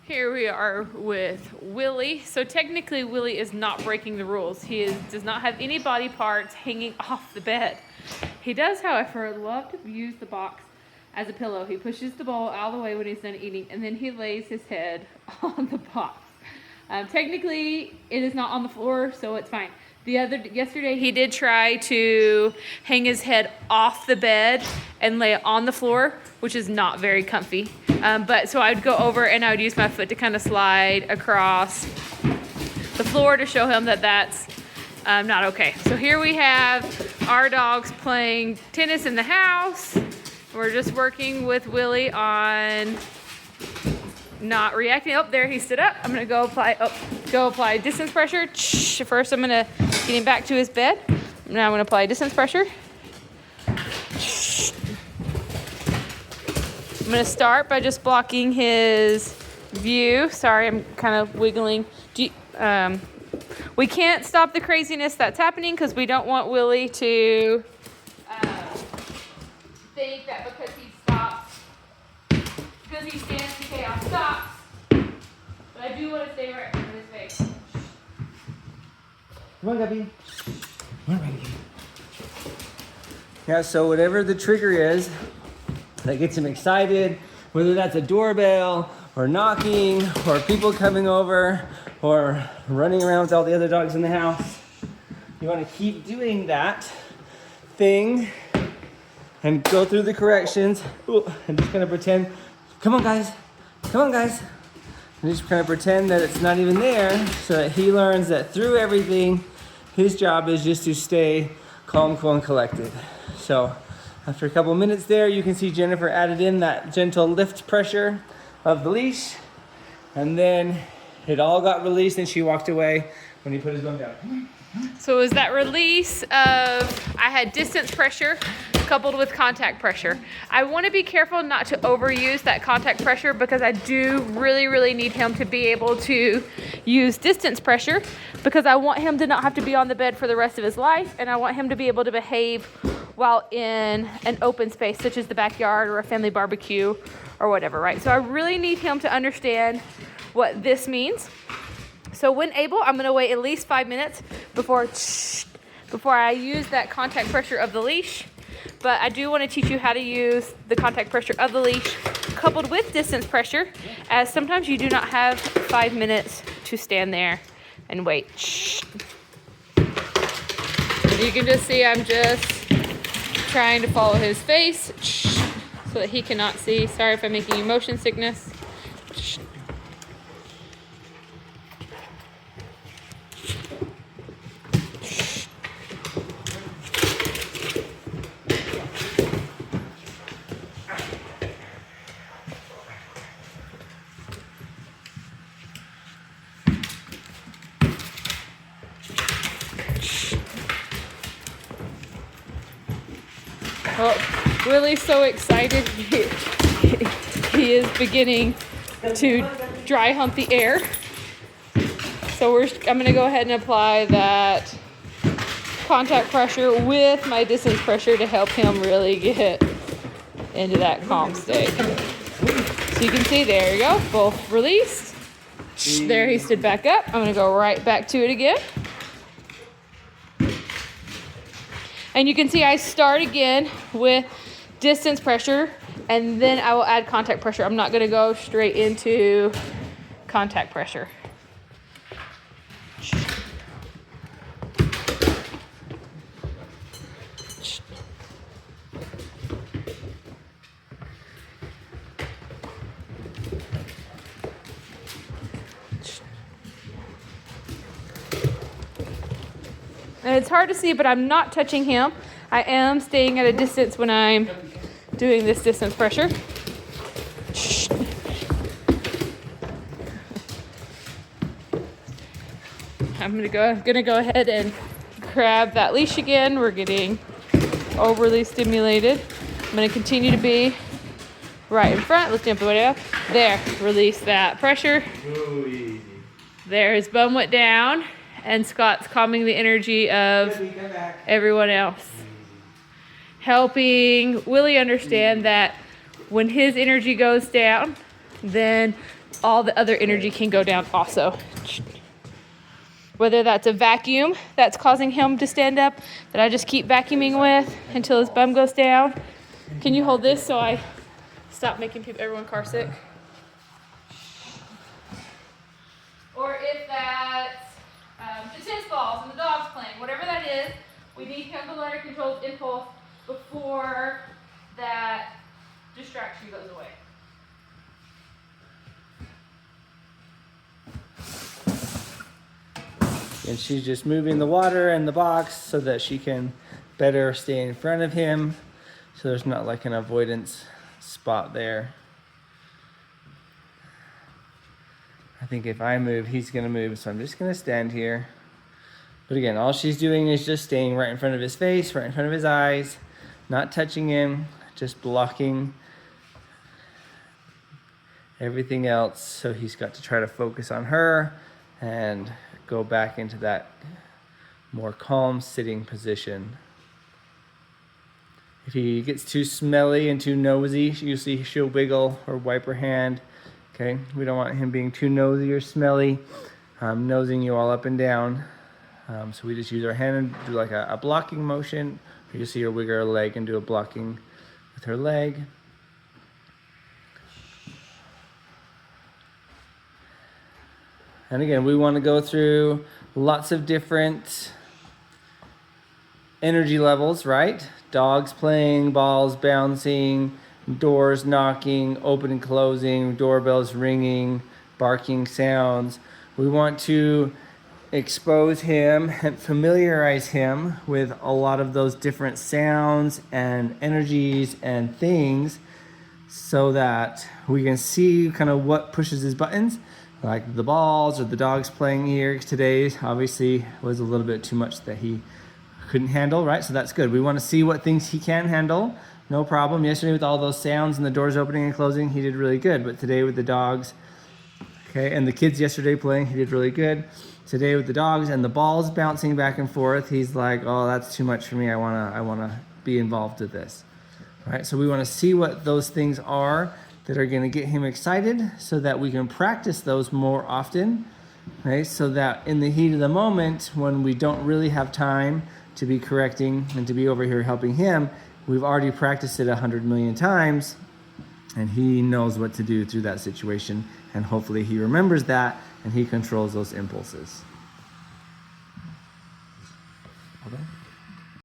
Here we are with Willie. So technically Willie is not breaking the rules. He does not have any body parts hanging off the bed. He does, however, love to use the box as a pillow. He pushes the bowl out of the way when he's done eating, and then he lays his head on the box. Technically, it is not on the floor, so it's fine. Yesterday, he did try to hang his head off the bed and lay it on the floor, which is not very comfy. But so I would go over and I would use my foot to kind of slide across the floor to show him that that's not okay. So here we have our dogs playing tennis in the house. We're just working with Willie on not reacting. Oh, there he stood up. I'm gonna go apply distance pressure. First, I'm gonna get him back to his bed. Now I'm gonna apply distance pressure. I'm gonna start by just blocking his view. Sorry, I'm kind of wiggling. We can't stop the craziness that's happening because we don't want Willie to think that because he stops, because he stands, the chaos stops. But I do want to stay right in his face. Come on, Gabby. Come on, baby. Yeah, so whatever the trigger is that gets him excited, whether that's a doorbell or knocking or people coming over or running around with all the other dogs in the house, you want to keep doing that thing and go through the corrections. Ooh, and just kind of pretend, come on guys, and just kind of pretend that it's not even there, so that he learns that through everything, his job is just to stay calm, cool, and collected. So after a couple minutes there, you can see Jennifer added in that gentle lift pressure of the leash, and then it all got released and she walked away when he put his bum down. So it was that release of, I had distance pressure coupled with contact pressure. I want to be careful not to overuse that contact pressure because I do really need him to be able to use distance pressure because I want him to not have to be on the bed for the rest of his life, and I want him to be able to behave while in an open space such as the backyard or a family barbecue or whatever, right? So I really need him to understand what this means. So when able, I'm gonna wait at least 5 minutes before I use that contact pressure of the leash. But I do want to teach you how to use the contact pressure of the leash coupled with distance pressure, as sometimes you do not have 5 minutes to stand there and wait. You can just see I'm just trying to follow his face so that he cannot see. Sorry if I'm making you motion sickness. Oh, Willie's so excited. He is beginning to dry hump the air. So I'm gonna go ahead and apply that contact pressure with my distance pressure to help him really get into that calm state. So you can see, there you go, both released. There he stood back up. I'm gonna go right back to it again. And you can see I start again with distance pressure, and then I will add contact pressure. I'm not gonna go straight into contact pressure. And it's hard to see, but I'm not touching him. I am staying at a distance when I'm doing this distance pressure. I'm gonna go ahead and grab that leash again. We're getting overly stimulated. I'm gonna continue to be right in front. Lift him up. There, release that pressure. There, his bum went down. And Scott's calming the energy of everyone else. Helping Willie understand that when his energy goes down, then all the other energy can go down also. Whether that's a vacuum that's causing him to stand up that I just keep vacuuming with until his bum goes down. Can you hold this so I stop making everyone car sick? Or if that's the tennis balls and the dog's playing, whatever that is, we need him to learn to control his impulse before that distraction goes away. And she's just moving the water and the box so that she can better stay in front of him. So there's not like an avoidance spot there. I think if I move, he's gonna move. So I'm just gonna stand here. But again, all she's doing is just staying right in front of his face, right in front of his eyes, not touching him, just blocking everything else. So he's got to try to focus on her and go back into that more calm sitting position. If he gets too smelly and too nosy, usually she'll wiggle or wipe her hand. Okay, we don't want him being too nosy or smelly, nosing you all up and down. So we just use our hand and do like a blocking motion. You see her wiggle her leg and do a blocking with her leg. And again, we want to go through lots of different energy levels, right? Dogs playing, balls bouncing, doors knocking, open and closing, doorbells ringing, barking sounds. We want to expose him and familiarize him with a lot of those different sounds and energies and things so that we can see kind of what pushes his buttons. Like the balls or the dogs playing here today obviously was a little bit too much that he couldn't handle, right? So that's good. We want to see what things he can handle. No problem. Yesterday with all those sounds and the doors opening and closing, he did really good. But today with the dogs, okay, and the kids yesterday playing, he did really good. Today with the dogs and the balls bouncing back and forth, he's like, oh, that's too much for me. I wanna be involved with this. All right, so we want to see what those things are that are going to get him excited so that we can practice those more often, right? So that in the heat of the moment, when we don't really have time to be correcting and to be over here helping him, we've already practiced it 100 million times and he knows what to do through that situation. And hopefully he remembers that and he controls those impulses.